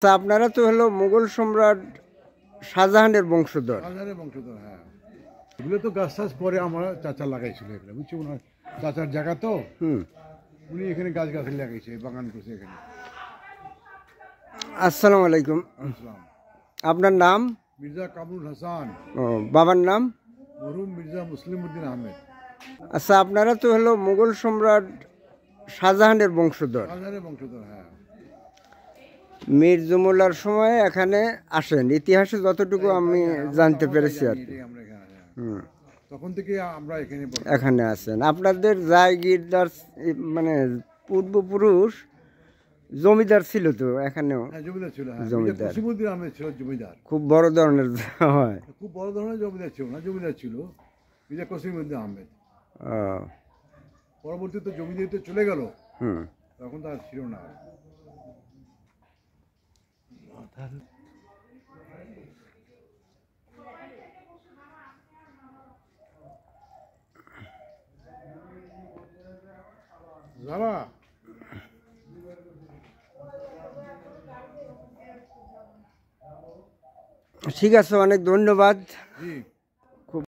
তা আপনারা তো হলো মুঘল সম্রাট শাহজাহানের বংশধর। শাহজাহানের বংশধর, হ্যাঁ। এগুলো তো গাছ টাছ পরে আমার চাচা লাগাইছিল এগুলো, বুঝছি, ওনার চাচার জায়গা তো। উনি এখানে গাছ গাছালি লাগাইছে, বাগান করছে এখানে। আসসালামু আলাইকুম। আসসালাম। আপনার নাম? মির্জা কামরুল হাসান। ও, বাবার নাম? মরহুম মির্জা মুসলিম উদ্দিন আহমেদ। আচ্ছা, আপনারা তো হলো মুঘল সম্রাট শাহজাহানের বংশধর। শাহজাহানের বংশধর, হ্যাঁ। মীর জুমুল্লার সময় এখানে আসেন, ইতিহাসে যতটুকু আমি জানতে পেরেছি আর কি। আমরা এখানে, তখন থেকে আমরা এখানে আছেন। আপনাদের জায়গিরদার মানে পূর্বপুরুষ জমিদার ছিল তো এখানেও? জমিদার ছিল, জমিদার কসিমউদ্দিন আহমেদ ছিল জমিদার। খুব বড় ধরনের হয়, খুব বড় ধরনের জমিদার ছিল না, জমিদার ছিল মির্জা কসিমউদ্দিন আহমেদ। পরবর্তীতে জমিদারিতে চলে গেল, তখন তার ছিল না। যারা ঠিক আছে, অনেক ধন্যবাদ।